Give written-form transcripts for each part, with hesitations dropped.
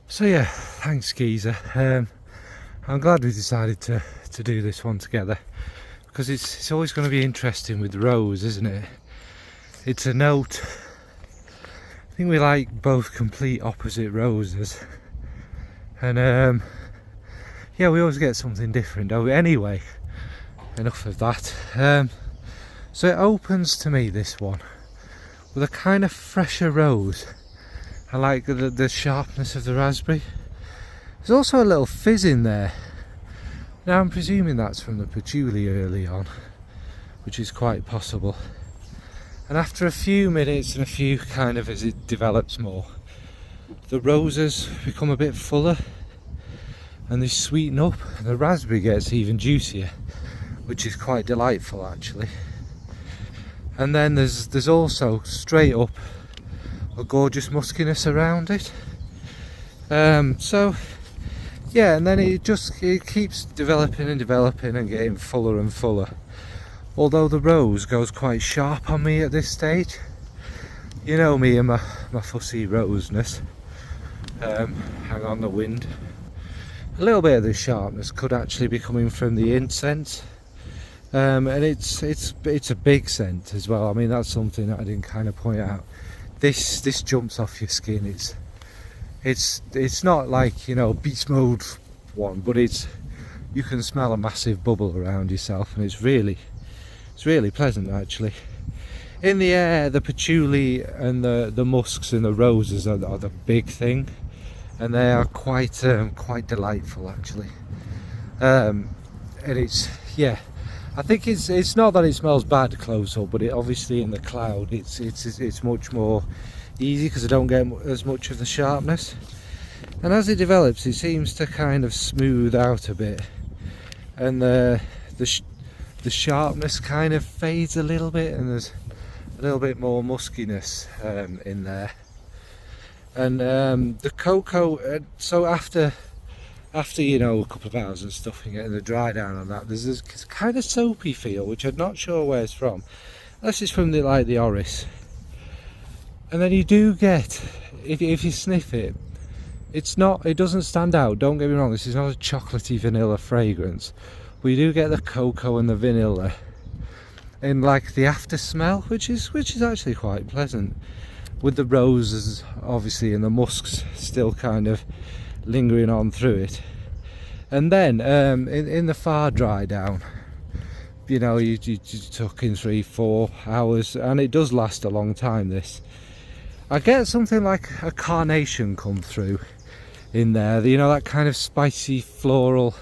So yeah, thanks Geezer. I'm glad we decided to do this one together, because it's always going to be interesting with Rose, isn't it? It's a note. I think we like both complete opposite roses, and yeah, we always get something different, don't we? Anyway, enough of that. So it opens to me, this one, with a kind of fresher rose. I like the sharpness of the raspberry. There's also a little fizz in there. Now I'm presuming that's from the patchouli early on, which is quite possible. And after a few minutes and a few kind of as it develops more, the roses become a bit fuller and they sweeten up, and the raspberry gets even juicier, which is quite delightful actually. And then there's also straight up a gorgeous muskiness around it. So yeah, and then it keeps developing and developing and getting fuller and fuller. Although the rose goes quite sharp on me at this stage. You know me and my fussy roseness. Hang on, the wind. A little bit of the sharpness could actually be coming from the incense. And it's a big scent as well. I mean, that's something that I didn't kind of point out. This jumps off your skin. It's not like, you know, beast mode one, but you can smell a massive bubble around yourself, and it's really pleasant actually. In the air, the patchouli and the musks and the roses are the big thing, and they are quite delightful actually. And it's, yeah, I think it's not that it smells bad close up, but it obviously in the cloud it's much more easy because I don't get as much of the sharpness. And as it develops, it seems to kind of smooth out a bit, and the sharpness kind of fades a little bit, and there's a little bit more muskiness in there. And the cocoa, so after you know, a couple of hours and stuff and getting the dry down on that, there's this kind of soapy feel, which I'm not sure where it's from. This is from the orris. And then you do get, if you sniff it, it doesn't stand out, don't get me wrong, this is not a chocolatey vanilla fragrance, but you do get the cocoa and the vanilla in like the after smell, which is actually quite pleasant, with the roses obviously and the musks still kind of lingering on through it. And then in the far dry down, you know, you took in 3-4 hours, and it does last a long time. This, I get something like a carnation come through in there, you know, that kind of spicy floral.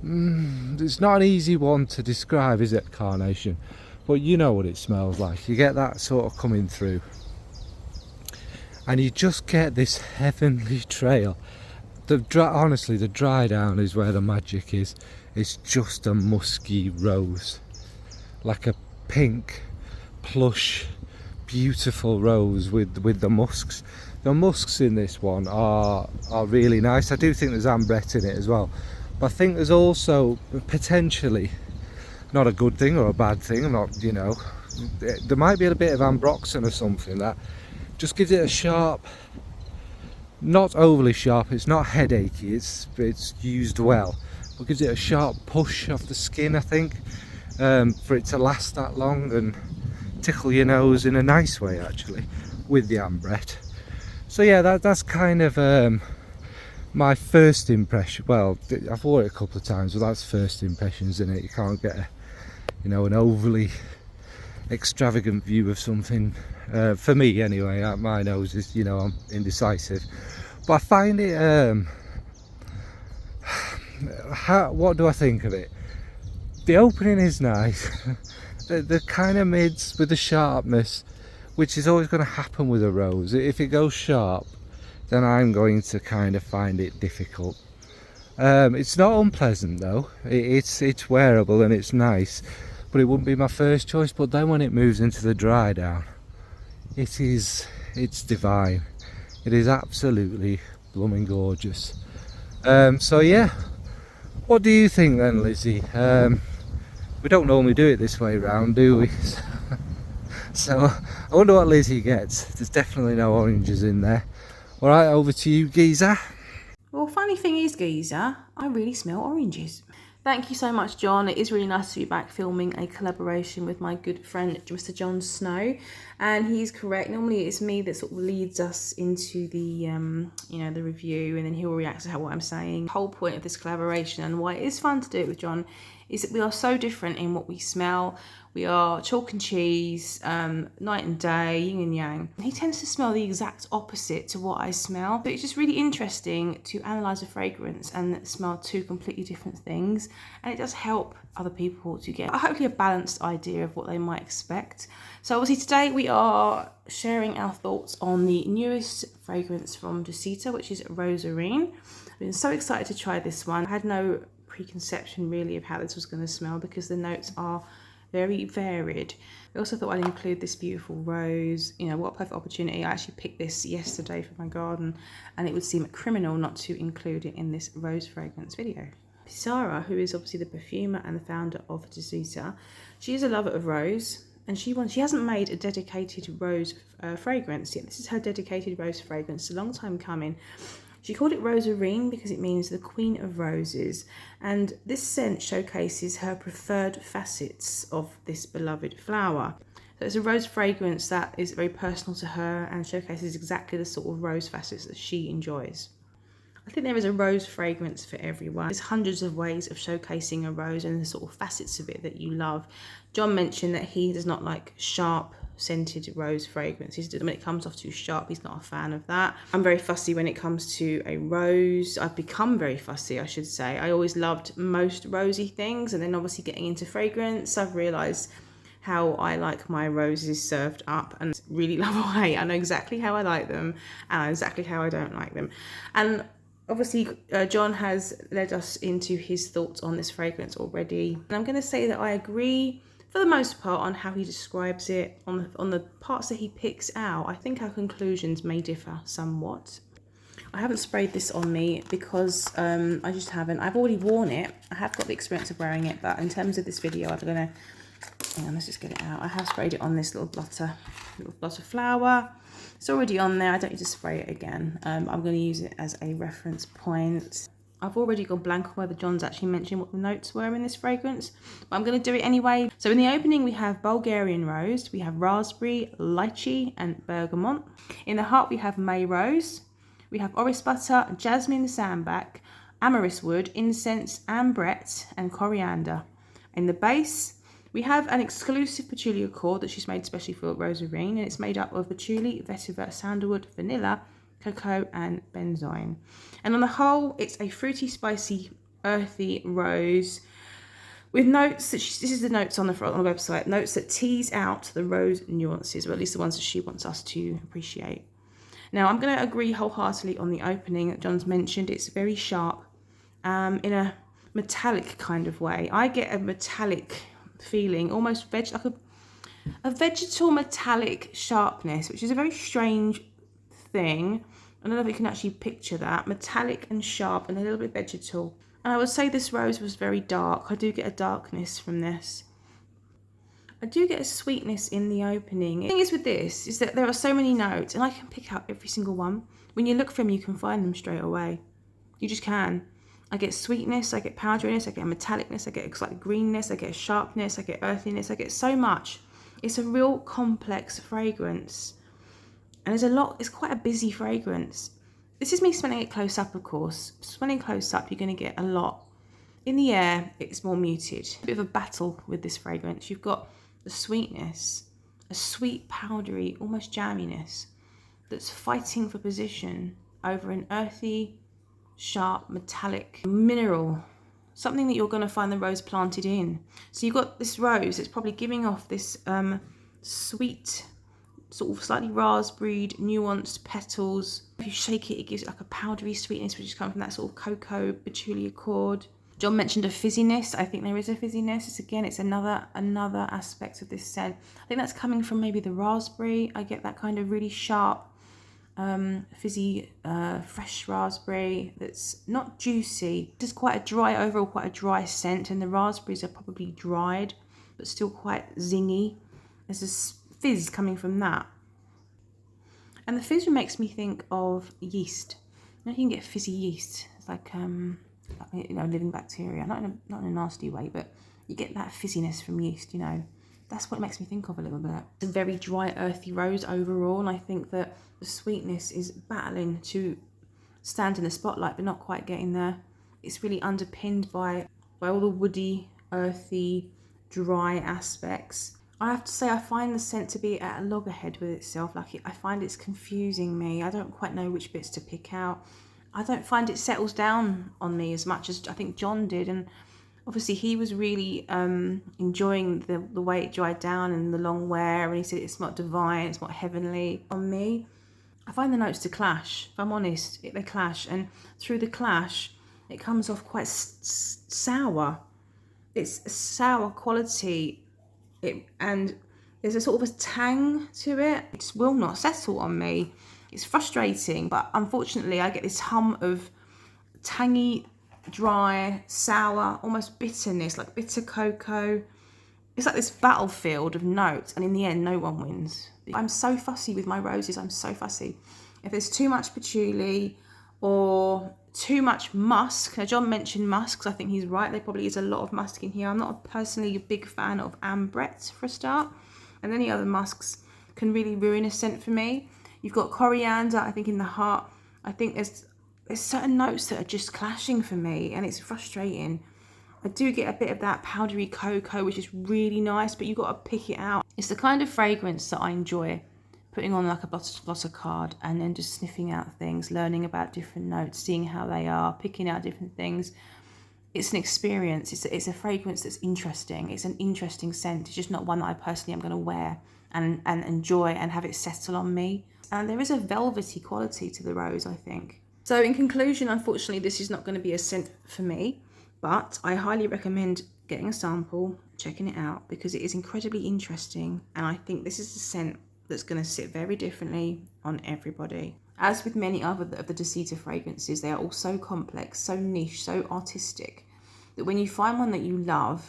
It's not an easy one to describe, is it, carnation? But you know what it smells like. You get that sort of coming through, and you just get this heavenly trail. Honestly, the dry down is where the magic is. It's just a musky rose, like a pink, plush, beautiful rose with the musks. The musks in this one are really nice. I do think there's ambrette in it as well, but I think there's also potentially, not a good thing or a bad thing, I'm not, you know, there might be a bit of ambroxan or something that just gives it a sharp, not overly sharp, it's not headachy, it's used well, but gives it a sharp push off the skin, I think, for it to last that long and tickle your nose in a nice way actually with the ambrette. So yeah, that's kind of my first impression. Well, I've worn it a couple of times, but that's first impressions in it. You can't get you know, an overly extravagant view of something. For me anyway, my nose is, you know, I'm indecisive, but I find it, what do I think of it? The opening is nice. the kind of mids with the sharpness, which is always going to happen with a rose. If it goes sharp, then I'm going to kind of find it difficult. It's not unpleasant though, it's wearable and it's nice, but it wouldn't be my first choice. But then when it moves into the dry down, it's divine. It is absolutely blooming gorgeous. So yeah, what do you think then, Lizzie? We don't normally do it this way round, do we? So I wonder what Lizzie gets. There's definitely no oranges in there. All right, over to you, Geezer. Well, funny thing is, Geezer, I really smell oranges. Thank you so much, John. It is really nice to be back filming a collaboration with my good friend, Mr. Jon Snow. And he's correct. Normally it's me that sort of leads us into the, the review, and then he'll react to what I'm saying. The whole point of this collaboration and why it is fun to do it with John is that we are so different in what we smell. We are chalk and cheese, night and day, yin and yang. He tends to smell the exact opposite to what I smell. But it's just really interesting to analyse a fragrance and smell two completely different things. And it does help other people to get hopefully a balanced idea of what they might expect. So obviously today we are sharing our thoughts on the newest fragrance from Dusita, which is Rosarine. I've been so excited to try this one. I had no preconception really of how this was going to smell because the notes are very varied. I also thought I'd include this beautiful rose. You know, what a perfect opportunity. I actually picked this yesterday for my garden, and it would seem criminal not to include it in this rose fragrance video. Sarah, who is obviously the perfumer and the founder of Dusita, she is a lover of rose, and she hasn't made a dedicated rose fragrance yet. This is her dedicated rose fragrance. It's a long time coming. She called it Rosarine because it means the Queen of Roses, and this scent showcases her preferred facets of this beloved flower. So it's a rose fragrance that is very personal to her and showcases exactly the sort of rose facets that she enjoys. I think there is a rose fragrance for everyone. There's hundreds of ways of showcasing a rose and the sort of facets of it that you love. John mentioned that he does not like sharp scented rose fragrances. When it comes off too sharp, he's not a fan of that. I'm very fussy when it comes to a rose. I've become very fussy, I should say. I always loved most rosy things, and then obviously getting into fragrance, I've realised how I like my roses served up, and really love or hate. I know exactly how I like them and exactly how I don't like them. And obviously, John has led us into his thoughts on this fragrance already. And I'm going to say that I agree for the most part on how he describes it. On the parts that he picks out, I think our conclusions may differ somewhat. I haven't sprayed this on me because I just haven't. I've already worn it. I have got the experience of wearing it, but in terms of this video, I'm going to, hang on, let's just get it out. I have sprayed it on this little blotter flower. It's already on there. I don't need to spray it again. I'm going to use it as a reference point. I've already gone blank on whether John's actually mentioned what the notes were in this fragrance, but I'm going to do it anyway. So in the opening, we have Bulgarian rose, we have raspberry, lychee, and bergamot. In the heart, we have May rose, we have orris butter, jasmine sandback, amyris wood, incense, ambrette, and coriander. In the base, we have an exclusive patchouli accord that she's made especially for Rosarine, and it's made up of patchouli, vetiver, sandalwood, vanilla, cocoa, and benzoin. And on the whole, it's a fruity, spicy, earthy rose with notes that this is the notes on the website, notes that tease out the rose nuances, or at least the ones that she wants us to appreciate. Now, I'm going to agree wholeheartedly on the opening that John's mentioned. It's very sharp, in a metallic kind of way. I get a metallic feeling, almost like a vegetal metallic sharpness, which is a very strange thing. I don't know if you can actually picture that. Metallic and sharp and a little bit vegetal. And I would say this rose was very dark. I do get a darkness from this. I do get a sweetness in the opening. The thing is with this is that there are so many notes, and I can pick out every single one. When you look for them, you can find them straight away. You just can. I get sweetness, I get powderiness, I get a metallicness, I get a slight greenness, I get a sharpness, I get earthiness, I get so much. It's a real complex fragrance. And there's a lot, it's quite a busy fragrance. This is me smelling it close up, of course. Smelling close up, you're going to get a lot. In the air, it's more muted. A bit of a battle with this fragrance. You've got the sweetness, a sweet, powdery, almost jamminess that's fighting for position over an earthy, sharp, metallic mineral, something that you're going to find the rose planted in. So you've got this rose that's probably giving off this sweet, sort of slightly raspberry, nuanced petals. If you shake it, it gives it like a powdery sweetness, which is coming from that sort of cocoa patchouli accord. John mentioned a fizziness. I think there is a fizziness. It's another aspect of this scent. I think that's coming from maybe the raspberry. I get that kind of really sharp, fizzy, fresh raspberry that's not juicy. It's quite a dry scent, and the raspberries are probably dried, but still quite zingy. There's a fizz coming from that. And the fizz makes me think of yeast. You know, you can get fizzy yeast. It's like, you know, living bacteria. Not in a nasty way, but you get that fizziness from yeast, you know. That's what it makes me think of a little bit. It's a very dry, earthy rose overall, and I think that the sweetness is battling to stand in the spotlight, but not quite getting there. It's really underpinned by all the woody, earthy, dry aspects. I have to say, I find the scent to be at a loggerhead with itself. Like, I find it's confusing me. I don't quite know which bits to pick out. I don't find it settles down on me as much as I think Jon did. And obviously he was really enjoying the way it dried down and the long wear. And he said it's not divine, it's not heavenly. On me, I find the notes to clash. If I'm honest, they clash. And through the clash, it comes off quite sour. It's a sour quality. And there's a sort of a tang to it. It just will not settle on me. It's frustrating, but unfortunately I get this hum of tangy, dry, sour, almost bitterness, like bitter cocoa. It's like this battlefield of notes, and in the end no one wins. I'm so fussy with my roses. I'm so fussy. If there's too much patchouli or too much musk. Now, Jon mentioned musk, so I think he's right. There probably is a lot of musk in here. I'm not personally a big fan of ambrettes for a start, and any other musks can really ruin a scent for me. You've got coriander, I think, in the heart. I think there's certain notes that are just clashing for me, and it's frustrating. I do get a bit of that powdery cocoa, which is really nice, but you've got to pick it out. It's the kind of fragrance that I enjoy, putting on like a bottle card and then just sniffing out things, learning about different notes, seeing how they are, picking out different things. It's an experience. It's a fragrance that's interesting. It's an interesting scent. It's just not one that I personally am going to wear and enjoy and have it settle on me. And there is a velvety quality to the rose, I think. So in conclusion, unfortunately, this is not going to be a scent for me, but I highly recommend getting a sample, checking it out, because it is incredibly interesting. And I think this is a scent that's going to sit very differently on everybody. As with many other of the Dusita fragrances, they are all so complex, so niche, so artistic, that when you find one that you love,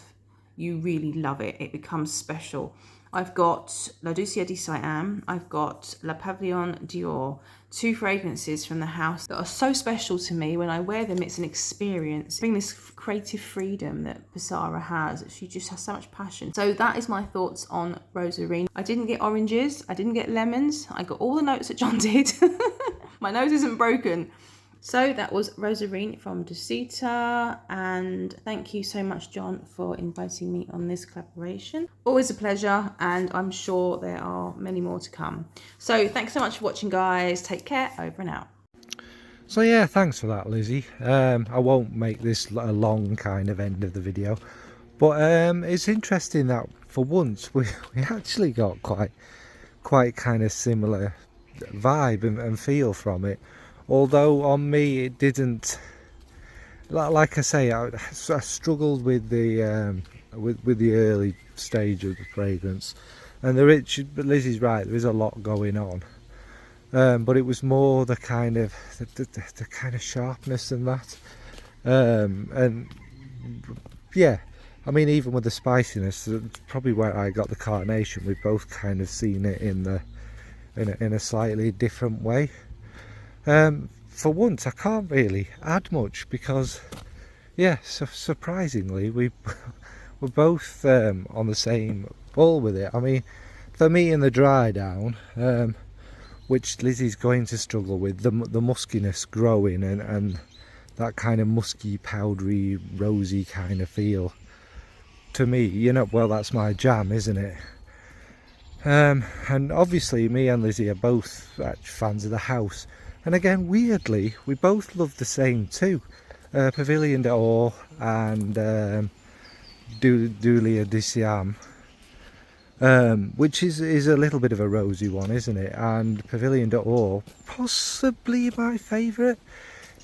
you really love it. It becomes special. I've got La Douceur de Siam, I've got La Pavillon Dior, two fragrances from the house that are so special to me. When I wear them, it's an experience. Bring this creative freedom that Basara has. She just has so much passion. So that is my thoughts on Rosarine. I didn't get oranges, I didn't get lemons. I got all the notes that Jon did. My nose isn't broken. So that was Rosarine from Dusita, and thank you so much, Jon, for inviting me on this collaboration. Always a pleasure, and I'm sure there are many more to come. So thanks so much for watching, guys. Take care. Over and out. So yeah, thanks for that, Lizzie. I won't make this a long kind of end of the video, but it's interesting that for once we actually got quite kind of similar vibe and feel from it. Although on me it didn't, like I say, I struggled with the early stage of the fragrance, and but Lizzie's right, there is a lot going on, but it was more the kind of the kind of sharpness and that, and yeah, I mean, even with the spiciness, probably where I got the carnation, we've both kind of seen it in a slightly different way. For once I can't really add much because, yeah, so surprisingly we're both on the same ball with it. I mean, for me in the dry down, which Lizzie's going to struggle with, the muskiness growing and that kind of musky, powdery, rosy kind of feel. To me, you know, well, that's my jam, isn't it? And obviously me and Lizzie are both fans of the house. And again, weirdly, we both love the same too. Pavillon d'Or and Doulia de Siam, which is a little bit of a rosy one, isn't it? And Pavillon d'Or, possibly my favourite,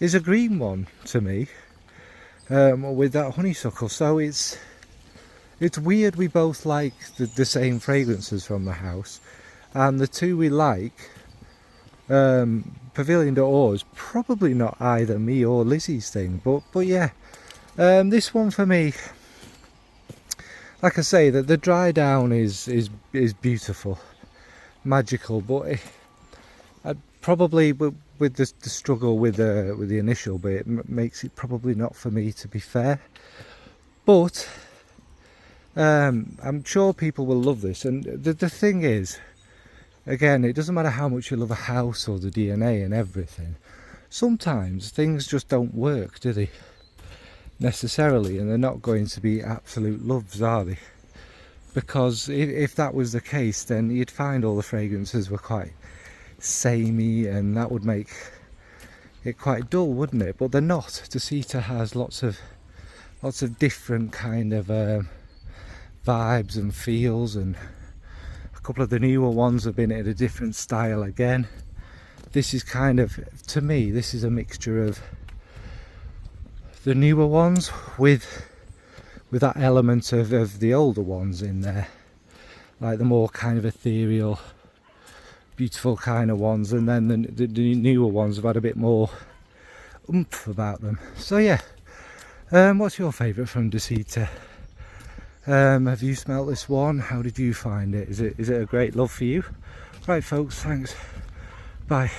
is a green one to me, with that honeysuckle. So it's weird we both like the same fragrances from the house, and the two we like, Pavillon d'Or is probably not either me or Lizzie's thing, but yeah, this one for me, like I say, that the dry down is beautiful, magical, but probably with the struggle with the initial bit makes it probably not for me, to be fair. But I'm sure people will love this. And the thing is, again, it doesn't matter how much you love a house or the DNA and everything. Sometimes things just don't work, do they? Necessarily, and they're not going to be absolute loves, are they? Because if that was the case, then you'd find all the fragrances were quite samey, and that would make it quite dull, wouldn't it? But they're not. Dusita has lots of different kind of vibes and feels, and a couple of the newer ones have been in a different style again. This is kind of, to me, this is a mixture of the newer ones with that element of the older ones in there, like the more kind of ethereal, beautiful kind of ones, and then the newer ones have had a bit more oomph about them. So yeah, what's your favourite from Dusita? Have you smelt this one? How did you find it? Is it a great love for you? Right folks, thanks, bye.